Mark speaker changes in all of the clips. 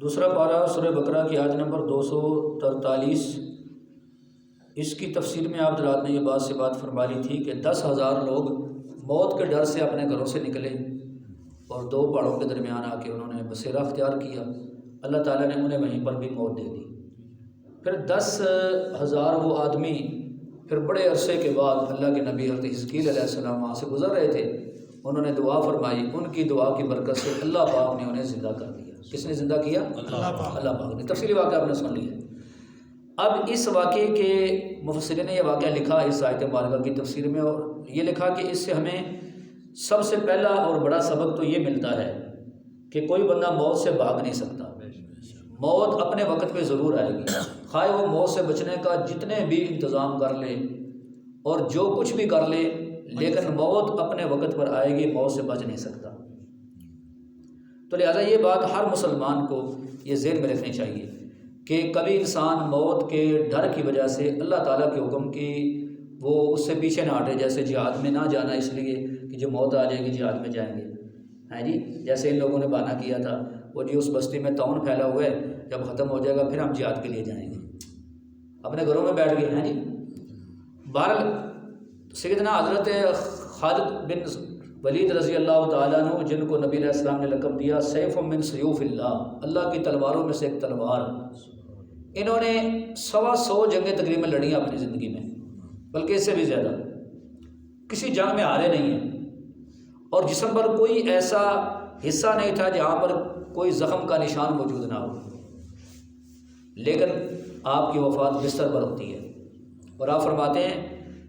Speaker 1: دوسرا پارہ سورہ بقرہ کی آیت نمبر 243، اس کی تفسیر میں آپ حضرات نے یہ بات سے بات فرما لی تھی کہ 10,000 لوگ موت کے ڈر سے اپنے گھروں سے نکلے اور دو پہاڑوں کے درمیان آ کے انہوں نے بسیرا اختیار کیا، اللہ تعالیٰ نے انہیں وہیں پر بھی موت دے دی۔ پھر 10,000 وہ آدمی پھر بڑے عرصے کے بعد اللہ کے نبی حضرت حزقیل علیہ السلام وہاں سے گزر رہے تھے، انہوں نے دعا فرمائی، ان کی دعا کی برکت سے اللہ پاک نے انہیں زندہ کر دیا۔ کس نے زندہ کیا؟ اللہ پاک نے۔ تفصیلی واقعہ آپ نے سن لیا۔ اب اس واقعے کے مفسرین نے یہ واقعہ لکھا اس آیت مبارکہ کی تفسیر میں، اور یہ لکھا کہ اس سے ہمیں سب سے پہلا اور بڑا سبق تو یہ ملتا ہے کہ کوئی بندہ موت سے بھاگ نہیں سکتا، موت اپنے وقت پہ ضرور آئے گی، خواہ وہ موت سے بچنے کا جتنے بھی انتظام کر لے اور جو کچھ بھی کر لے، لیکن موت اپنے وقت پر آئے گی، موت سے بچ نہیں سکتا۔ تو لہٰذا یہ بات ہر مسلمان کو یہ ذہن میں رکھنی چاہیے کہ کبھی انسان موت کے ڈر کی وجہ سے اللہ تعالیٰ کے حکم کی وہ اس سے پیچھے نہ ہٹے، جیسے جہاد میں نہ جانا اس لیے کہ جو موت آ جائے گی جہاد میں جائیں گے، ہاں جی، جیسے ان لوگوں نے بہانہ کیا تھا وہ جی اس بستی میں طاعون پھیلا ہوا ہے، جب ختم ہو جائے گا پھر ہم جہاد کے لیے جائیں گے، اپنے گھروں میں بیٹھ گئے، ہاں جی۔ بہرحال سیدنا حضرت خالد بن ولید رضی اللہ تعالیٰ عنہ، جن کو نبی علیہ السلام نے لقب دیا سیف من سیوف اللہ، اللہ کی تلواروں میں سے ایک تلوار، انہوں نے 125 جنگیں تقریباً لڑی اپنی زندگی میں، بلکہ اس سے بھی زیادہ، کسی جنگ میں ہارے نہیں ہیں، اور جسم پر کوئی ایسا حصہ نہیں تھا جہاں پر کوئی زخم کا نشان موجود نہ ہو، لیکن آپ کی وفات بستر پر ہوتی ہے، اور آپ فرماتے ہیں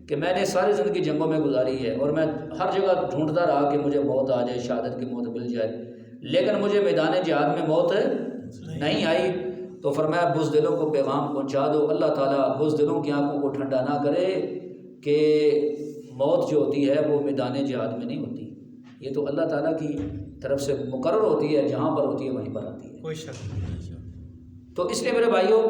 Speaker 1: کہ میں نے ساری زندگی جنگوں میں گزاری ہے اور میں ہر جگہ ڈھونڈتا رہا کہ مجھے موت آ جائے، شہادت کی موت مل جائے، لیکن مجھے میدان جہاد میں موت نہیں آئی۔ تو فرمایا بزدلوں کو پیغام پہنچا دو، اللہ تعالیٰ بزدلوں کی آنکھوں کو ٹھنڈا نہ کرے کہ موت جو ہوتی ہے وہ میدان جہاد میں نہیں ہوتی، یہ تو اللہ تعالیٰ کی طرف سے مقرر ہوتی ہے، جہاں پر ہوتی ہے وہیں پر آتی ہے، کوئی شک نہیں۔ تو اس لیے میرے بھائیوں،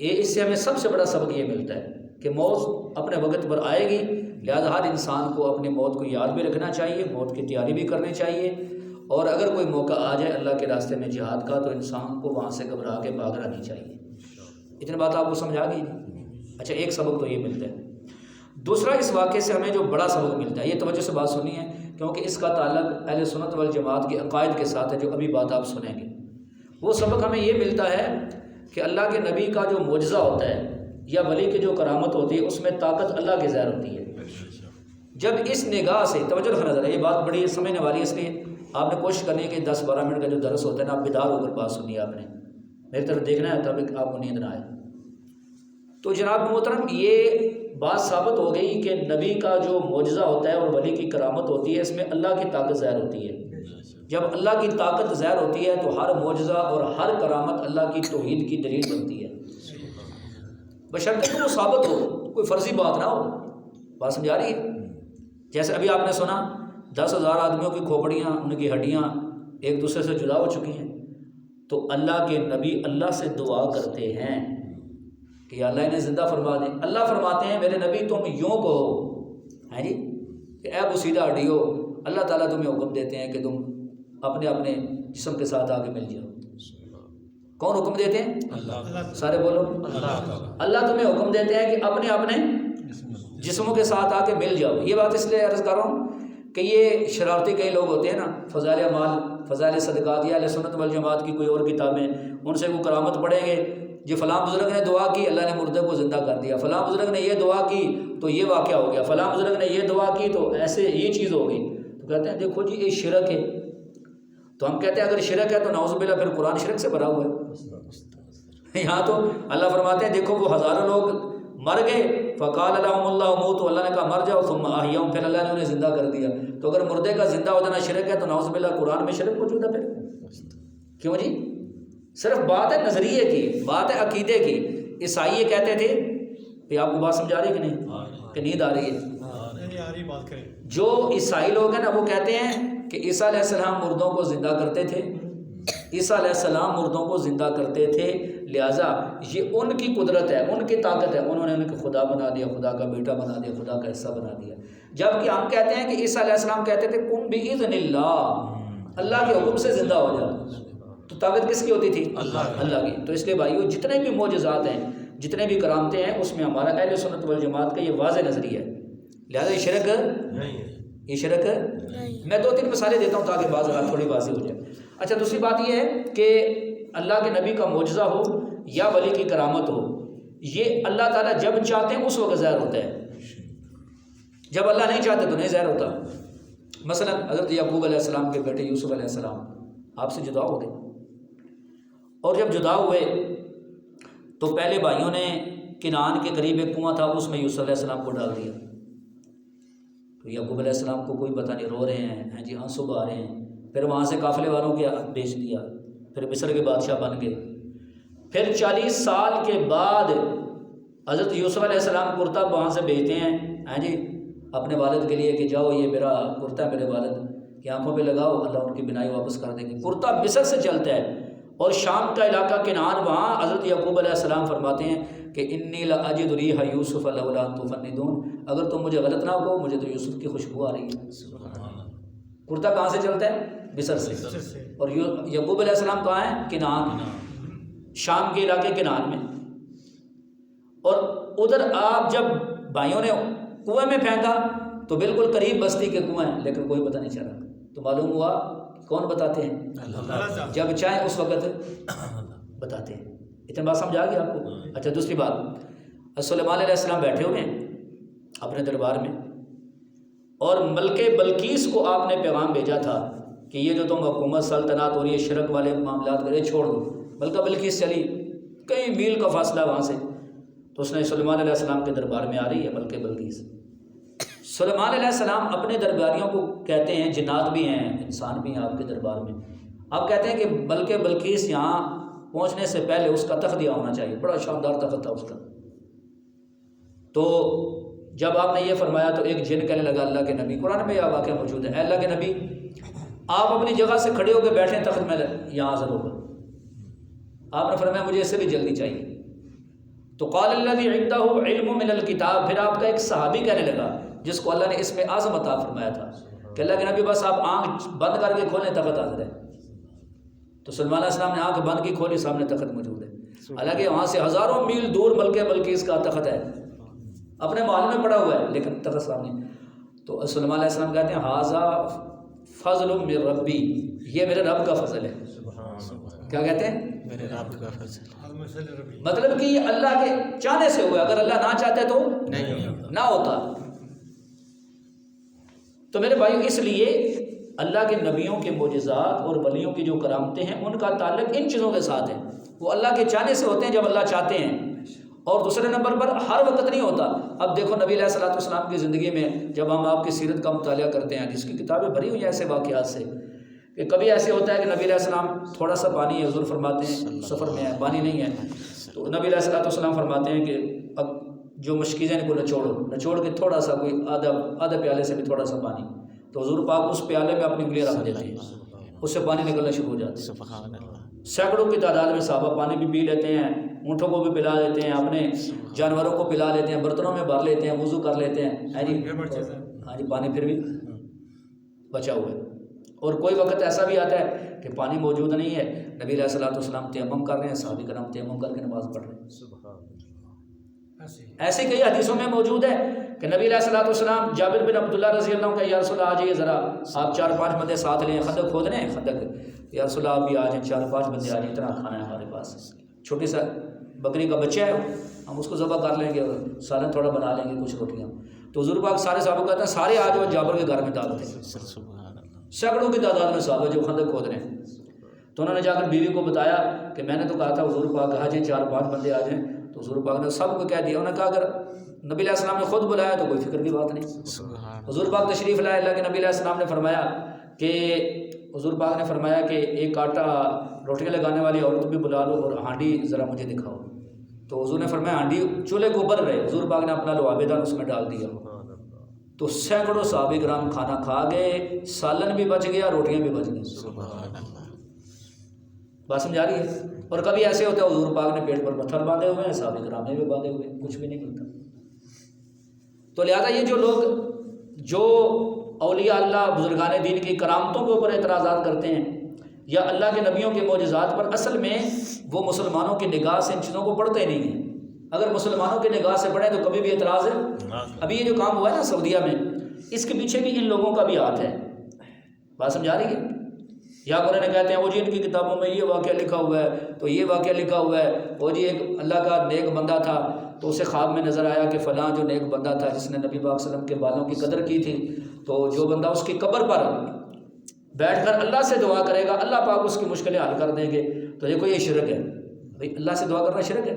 Speaker 1: اس سے ہمیں سب سے بڑا سبق یہ ملتا ہے کہ موت اپنے وقت پر آئے گی، لہذا ہر انسان کو اپنی موت کو یاد بھی رکھنا چاہیے، موت کی تیاری بھی کرنی چاہیے، اور اگر کوئی موقع آ جائے اللہ کے راستے میں جہاد کا تو انسان کو وہاں سے گھبرا کے بھاگنا نہیں چاہیے۔ اتنی بات آپ کو سمجھ آ گئی؟ اچھا، ایک سبق تو یہ ملتا ہے۔ دوسرا، اس واقعے سے ہمیں جو بڑا سبق ملتا ہے، یہ توجہ سے بات سنی ہے کیونکہ اس کا تعلق اہل سنت والجماعت کے عقائد کے ساتھ ہے، جو ابھی بات آپ سنیں گے۔ وہ سبق ہمیں یہ ملتا ہے کہ اللہ کے نبی کا جو معجزہ ہوتا ہے یا ولی کی جو کرامت ہوتی ہے، اس میں طاقت اللہ کی ظاہر ہوتی ہے۔ جب اس نگاہ سے توجہ رکھنا ذرا، یہ بات بڑی سمجھنے والی ہے، اس لیے آپ نے کوشش کرنی ہے کہ 10-12 منٹ کا جو درس ہوتا ہے نا، آپ بیدار ہو کر بات سنیے، آپ نے میری طرف دیکھنا ہے تب آپ کو نیند نہ آئے۔ تو جناب محترم، یہ بات ثابت ہو گئی کہ نبی کا جو معجزہ ہوتا ہے اور ولی کی کرامت ہوتی ہے، اس میں اللہ کی طاقت ظاہر ہوتی ہے۔ جب اللہ کی طاقت ظاہر ہوتی ہے تو ہر معجزہ اور ہر کرامت اللہ کی توحید کی دلیل بنتی ہے، بشرطے کہ وہ ثابت ہو، کوئی فرضی بات نہ ہو۔ بات سمجھ آ رہی ہے؟ جیسے ابھی آپ نے سنا 10,000 آدمیوں کی کھوپڑیاں، ان کی ہڈیاں ایک دوسرے سے جدا ہو چکی ہیں، تو اللہ کے نبی اللہ سے دعا کرتے ہیں کہ یا اللہ انہیں زندہ فرما دیں۔ اللہ فرماتے ہیں میرے نبی تم یوں کہو، ہے جی، کہ اے بوسیدہ ہڈیو، اللہ تعالیٰ تمہیں حکم دیتے ہیں کہ تم اپنے اپنے جسم کے ساتھ آگے مل جاؤ۔ کون حکم دیتے ہیں؟ اللہ۔ سارے بولو، اللہ تمہیں حکم دیتے ہیں کہ اپنے اپنے جسموں کے ساتھ آ کے مل جاؤ۔ یہ بات اس لیے عرض کر رہا ہوں کہ یہ شرارتی کئی لوگ ہوتے ہیں نا، فضائل اعمال، فضائل صدقات یا اہل سنت والجماعت کی کوئی اور کتابیں، ان سے وہ کرامت پڑھیں گے، جی فلاں بزرگ نے دعا کی اللہ نے مردے کو زندہ کر دیا، فلاں بزرگ نے یہ دعا کی تو یہ واقعہ ہو گیا، فلاں بزرگ نے یہ دعا کی تو ایسے یہ چیز ہو گئی۔ تو کہتے ہیں دیکھو جی یہ شرک ہے، تو ہم کہتے ہیں اگر شرک ہے تو نعوذ باللہ پھر قرآن شرک سے بھرا ہوا ہے۔ یہاں تو اللہ فرماتے ہیں دیکھو وہ ہزاروں لوگ مر گئے، فقال لهم اللہ موتوا، اللہ نے کہا مر جاؤ، ثم احیاهم، پھر اللہ نے انہیں زندہ کر دیا۔ تو اگر مردے کا زندہ ہو جانا شرک ہے تو نعوذ باللہ قرآن میں شرک موجود ہے پھر کیوں جی؟ صرف بات ہے نظریے کی، بات ہے عقیدے کی۔ عیسائی یہ کہتے تھے کہ آپ کو بات سمجھا رہی ہے کہ نہیں، کہ نیند آ رہی ہے؟ جو عیسائی لوگ ہیں نا وہ کہتے ہیں کہ عیسیٰ علیہ السلام مردوں کو زندہ کرتے تھے، عیسیٰ علیہ السلام مردوں کو زندہ کرتے تھے، لہٰذا یہ ان کی قدرت ہے، ان کی طاقت ہے، انہوں نے ان کو خدا بنا دیا، خدا کا بیٹا بنا دیا، خدا کا حصہ بنا دیا۔ جبکہ ہم کہتے ہیں کہ عیسیٰ علیہ السلام کہتے تھے کن بإذن اللہ، اللہ کے حکم سے زندہ ہو جا۔ تو طاقت کس کی ہوتی تھی؟ اللہ کی. تو اس لیے بھائیو جتنے بھی معجزات ہیں، جتنے بھی کرامتیں ہیں، اس میں ہمارا اہل سنت والجماعت کا یہ واضح نظریہ ہے. لہٰذا یہ شرک نہیں ہے. یہ شرک میں 2-3 مثالیں دیتا ہوں تاکہ بعض بات تھوڑی واضح ہو جائے. اچھا دوسری بات یہ ہے کہ اللہ کے نبی کا معجزہ ہو یا ولی کی کرامت ہو، یہ اللہ تعالیٰ جب چاہتے ہیں اس وقت ظاہر ہوتا ہے. جب اللہ نہیں چاہتے تو نہیں ظاہر ہوتا. مثلا حضرت یعقوب علیہ السلام کے بیٹے یوسف علیہ السلام آپ سے جدا ہو گئے، اور جب جدا ہوئے تو پہلے بھائیوں نے کنعان کے قریب ایک کنواں تھا، اس میں یوسف علیہ السلام کو ڈال دیا. تو یعقوب علیہ السلام کو کوئی پتہ نہیں، رو رہے ہیں جی، آنسو بہا رہے ہیں. پھر وہاں سے قافلے والوں کے بیچ دیا، پھر مصر کے بادشاہ بن گئے. پھر 40 سال کے بعد حضرت یوسف علیہ السلام کرتا وہاں سے بھیجتے ہیں جی اپنے والد کے لیے کہ جاؤ یہ میرا کرتا ہے میرے والد کی آنکھوں پہ لگاؤ، اللہ ان کی بینائی واپس کر دیں گے. کرتا مصر سے چلتا ہے، اور شام کا علاقہ کنعان، وہاں حضرت یعقوب علیہ السلام فرماتے ہیں کہ انی لاجد ریح یوسف لولا تفندون، اگر تم مجھے غلط نہ کہو مجھے تو یوسف کی خوشبو آ رہی ہے. کرتا کہاں سے چلتا ہے؟ مصر سے. اور یعقوب علیہ السلام کہاں ہیں؟ کنعان، شام کے علاقے کنعان میں. اور ادھر آپ جب بھائیوں نے کنویں میں پھینکا تو بالکل قریب بستی کے کنویں ہیں، لیکن کوئی پتہ نہیں چلا. تو معلوم ہوا کون بتاتے ہیں؟ اللہ. جب چاہیں اس وقت بتاتے ہیں. اتنا بات سمجھ آ گئی آپ کو؟ اچھا دوسری بات، سلیمان علیہ السلام بیٹھے ہوئے ہیں اپنے دربار میں، اور ملکہ بلقیس کو آپ نے پیغام بھیجا تھا کہ یہ جو تم حکومت سلطنت اور یہ شرک والے معاملات کرے چھوڑ دو. ملکہ بلقیس چلی، کئی میل کا فاصلہ وہاں سے. تو اس نے سلیمان علیہ السلام کے دربار میں آ رہی ہے ملکہ بلقیس. سلیمان علیہ السلام اپنے درباریوں کو کہتے ہیں، جنات بھی ہیں انسان بھی ہیں آپ کے دربار میں، آپ کہتے ہیں کہ ملکہ بلقیس یہاں پہنچنے سے پہلے اس کا تخت یہاں ہونا چاہیے، بڑا شاندار تخت تھا اس کا. تو جب آپ نے یہ فرمایا تو ایک جن کہنے لگا اللہ کے نبی، قرآن میں یہ واقعہ موجود ہے، اے اللہ کے نبی آپ اپنی جگہ سے کھڑے ہو کے بیٹھیں، تخت میں یہاں حاضر ہوگا. آپ نے فرمایا مجھے اس سے بھی جلدی چاہیے. تو قال الذی عنده علم من الکتاب، پھر آپ کا ایک صحابی کہنے لگا جس کو اللہ نے اس میں اعظم عطا فرمایا تھا کہ اللہ کے نبی بس آپ آنکھ بند کر کے کھولیں تخت حاضر ہے. تو سلیمان علیہ السلام نے آنکھ بند کی، کھولی، سامنے تخت موجود ہے. حالانکہ وہاں سے ہزاروں میل دور ملکہ بلقیس کا تخت ہے، اپنے محل میں پڑا ہوا ہے لیکن تخت سامنے. تو سلیمان علیہ السلام کہتے ہیں ھذا فضل من ربی، یہ میرے رب کا فضل ہے. کیا کہتے ہیں؟ میرے رب کا فضل. مطلب کہ یہ اللہ کے چاہنے سے ہوا، اگر اللہ نہ چاہتے تو نہ ہوتا. تو میرے بھائیو اس لیے اللہ کے نبیوں کے معجزات اور ولیوں کی جو کرامتیں ہیں ان کا تعلق ان چیزوں کے ساتھ ہے. وہ اللہ کے چاہنے سے ہوتے ہیں جب اللہ چاہتے ہیں، اور دوسرے نمبر پر ہر وقت نہیں ہوتا. اب دیکھو نبی علیہ الصلوۃ والسلام کی زندگی میں جب ہم آپ کی سیرت کا مطالعہ کرتے ہیں جس کی کتابیں بھری ہوئی ہیں ایسے واقعات سے، کہ کبھی ایسے ہوتا ہے کہ نبی علیہ السلام تھوڑا سا پانی ہے، حضور فرماتے ہیں سفر میں ہے پانی نہیں ہے، تو نبی علیہ الصلوۃ والسلام فرماتے ہیں کہ اب جو مشکیزیں ان کو نچوڑ کے تھوڑا سا کوئی آدھا پیالے سے بھی تھوڑا سا پانی، تو حضور پاک اس پیالے میں اپنی انگلیاں رکھ دیتے ہیں، اس سے پانی نکلنا شروع ہو جاتا ہے. سینکڑوں کی تعداد میں صحابہ پانی بھی پی لیتے ہیں، اونٹوں کو بھی پلا لیتے ہیں، اپنے جانوروں کو پلا لیتے ہیں، برتنوں میں بھر لیتے ہیں، وضو کر لیتے ہیں. ہاں جی پانی پھر بھی بچا ہوا ہے. اور کوئی وقت ایسا بھی آتا ہے کہ پانی موجود نہیں ہے، نبی علیہ الصلوۃ والسلام تیمم کر رہے ہیں، صحابہ کرام تیمم کر کے نماز پڑھ رہے ہیں. ایسے کئی حدیثوں میں موجود ہے کہ نبی علیہ الصلوۃ والسلام جابر بن عبداللہ رضی اللہ عنہ کا یا رسول اللہ آ جائیے ذرا، آپ 4-5 بندے ساتھ لیں، خندق کھود رہے ہیں، خندق، یا رسول اللہ آپ بھی آ جائیں، 4-5 بندے آ جائیں، اتنا کھانا ہے ہمارے پاس، چھوٹی سا بکری کا بچہ ہے ہم اس کو ذبح کر لیں گے اور سالن تھوڑا بنا لیں گے، کچھ روٹیاں. تو حضور پاک سارے صحابہ کہتے ہیں سارے آ جاؤ، جابر کے گھر میں دعوت ہے. سینکڑوں کی تعداد میں صحابہ جو خندق کھود رہے ہیں. تو انہوں نے جا کر بیوی کو بتایا کہ میں نے تو کہا تھا حضور پاک کہا جائیں 4-5 بندے آ جائیں. تو حضور پاک نے سب کو کہہ دیا. انہوں نے کہا اگر نبی علیہ السلام نے خود بلایا تو کوئی فکر کی بات نہیں. حضور پاک تشریف لائے، اللہ کے نبی علیہ السلام نے فرمایا کہ حضور پاک نے فرمایا کہ ایک آٹا روٹیاں لگانے والی عورت بھی بلا لو اور ہانڈی ذرا مجھے دکھاؤ. تو حضور نے فرمایا ہانڈی چولہے کو بھر رہے، حضور پاک نے اپنا لعاب دان اس میں ڈال دیا. تو سینکڑوں صحابہ کرام کھانا کھا گئے، سالن بھی بچ گیا، روٹیاں بھی بچ گئی. بات سمجھا رہی ہے؟ اور کبھی ایسے ہوتا ہے حضور پاک نے پیٹ پر پتھر باندھے ہوئے ہیں، صحابہ کرام نے بھی باندھے ہوئے ہیں، کچھ بھی نہیں ملتا. تو لہٰذا یہ جو لوگ جو اولیاء اللہ بزرگان دین کی کرامتوں کے اوپر اعتراضات کرتے ہیں، یا اللہ کے نبیوں کے معجزات پر، اصل میں وہ مسلمانوں کی نگاہ سے ان چیزوں کو پڑھتے نہیں ہیں۔ اگر مسلمانوں کی نگاہ سے پڑھیں تو کبھی بھی اعتراض ہے۔ ابھی یہ جو کام ہوا ہے نا سعودیہ میں، اس کے پیچھے بھی ان لوگوں کا بھی ہاتھ ہے، بات سمجھا رہی ہے؟ یا قرآن کہتے ہیں وہ جی ان کی کتابوں میں یہ واقعہ لکھا ہوا ہے، تو یہ واقعہ لکھا ہوا ہے، وہ جی ایک اللہ کا نیک بندہ تھا تو اسے خواب میں نظر آیا کہ فلاں جو نیک بندہ تھا جس نے نبی پاک صلی اللہ علیہ وسلم کے بالوں کی قدر کی تھی، تو جو بندہ اس کی قبر پر بیٹھ کر اللہ سے دعا کرے گا اللہ پاک اس کی مشکلیں حل کر دیں گے۔ تو دیکھو یہ شرک ہے بھائی، اللہ سے دعا کرنا شرک ہے؟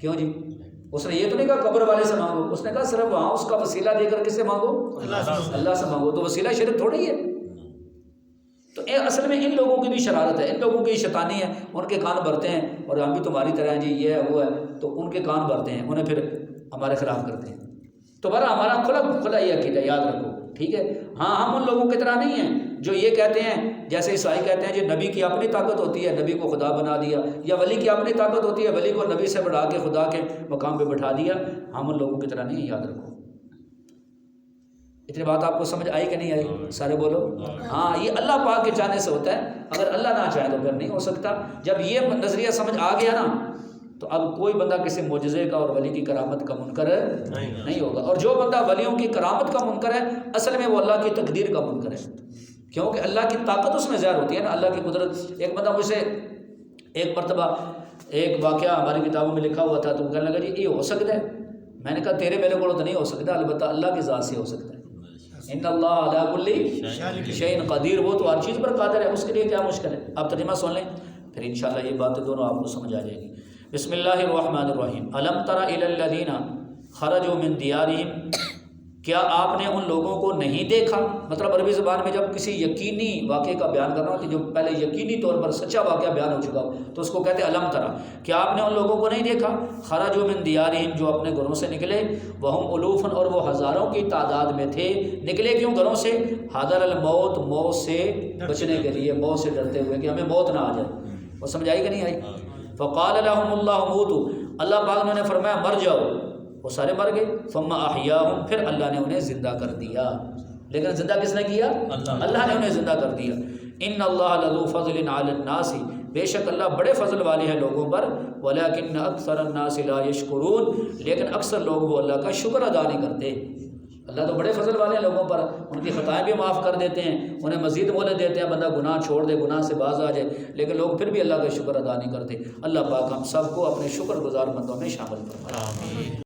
Speaker 1: کیوں جی؟ اس نے یہ تو نہیں کہا قبر والے سے مانگو، اس نے کہا صرف وہاں اس کا وسیلہ دے کر کس سے مانگو؟ اللہ سے مانگو۔ تو وسیلہ شرک تھوڑی ہے۔ تو اصل میں ان لوگوں کی بھی شرارت ہے، ان لوگوں کی شیطانی ہے، ان کے کان بھرتے ہیں اور ہم بھی تمہاری طرح ہیں جی یہ ہے وہ ہے، تو ان کے کان بھرتے ہیں، انہیں پھر ہمارے خلاف کرتے ہیں۔ تو بہرحال ہمارا کھلا یہ عقیدہ یاد رکھو، ٹھیک ہے؟ ہاں ہم ان لوگوں کی طرح نہیں ہیں جو یہ کہتے ہیں، جیسے عیسائی کہتے ہیں جی نبی کی اپنی طاقت ہوتی ہے، نبی کو خدا بنا دیا، یا ولی کی اپنی طاقت ہوتی ہے، ولی کو نبی سے بڑھا کے خدا کے مقام پہ بٹھا دیا۔ ہم ان لوگوں کی طرح نہیں ہیں، یاد رکھو۔ اتنی بات آپ کو سمجھ آئی کہ نہیں آئی؟ سارے بولو ہاں۔ یہ اللہ پاک کے چاہنے سے ہوتا ہے، اگر اللہ نہ چاہے تو پھر نہیں ہو سکتا۔ جب یہ نظریہ سمجھ آ گیا نا تو اب کوئی بندہ کسی معجزے کا اور ولی کی کرامت کا منکر نہیں ہوگا، اور جو بندہ ولیوں کی کرامت کا منکر ہے اصل میں وہ اللہ کی تقدیر کا منکر ہے، کیونکہ اللہ کی طاقت اس میں ظاہر ہوتی ہے نا، اللہ کی قدرت۔ ایک بندہ مجھ سے ایک مرتبہ ایک واقعہ ہماری کتابوں میں لکھا ہوا تھا تو وہ کہنے لگا جی یہ ہو سکتا ہے؟ میں نے کہا تیرے میرے کو تو نہیں ہو سکتا، البتہ اللہ کی ذات سے ہو سکتا ہے۔ ان اللہ علی کل شیء قدیر، وہ تو ہر چیز پر قادر ہے، اس کے لیے کیا مشکل ہے؟ آپ ترجمہ سن لیں پھر انشاءاللہ یہ باتیں دونوں آپ کو سمجھ آ جائے گی۔ بسم اللہ الرحمن الرحیم۔ الم تر الی الذین خرجوا من دیارہم، کیا آپ نے ان لوگوں کو نہیں دیکھا؟ مطلب عربی زبان میں جب کسی یقینی واقعے کا بیان کرنا ہوتا ہے، جو پہلے یقینی طور پر سچا واقعہ بیان ہو چکا ہو تو اس کو کہتے ہیں الم ترا، کیا آپ نے ان لوگوں کو نہیں دیکھا؟ خرجوا من دیارہم، جو اپنے گھروں سے نکلے، وہم الوف، اور وہ ہزاروں کی تعداد میں تھے۔ نکلے کیوں گھروں سے؟ حذر الموت، موت سے بچنے کے لیے، موت سے ڈرتے ہوئے کہ ہمیں موت نہ آ جائے۔ وہ سمجھ آئی کہ نہیں آئی؟ فقال لهم اللہ موتوا، اللہ پاک نے انہیں فرمایا مر جاؤ، وہ سارے مر گئے۔ ثم احیاهم، پھر اللہ نے انہیں زندہ کر دیا۔ لیکن زندہ کس نے کیا؟ اللہ نے انہیں زندہ کر دیا۔ ان اللہ لذو فضل علی الناس، بے شک اللہ بڑے فضل والے ہیں لوگوں پر، ولکن اکثر الناس لا یشکرون، لیکن اکثر لوگ وہ اللہ کا شکر ادا نہیں کرتے۔ اللہ تو بڑے فضل والے ہیں لوگوں پر، ان کی خطائیں بھی معاف کر دیتے ہیں، انہیں مزید مہلت دیتے ہیں، بندہ گناہ چھوڑ دے، گناہ سے باز آ جائے، لیکن لوگ پھر بھی اللہ کا شکر ادا نہیں کرتے۔ اللہ پاک ہم سب کو اپنے شکر گزار بندوں میں شامل فرمائے۔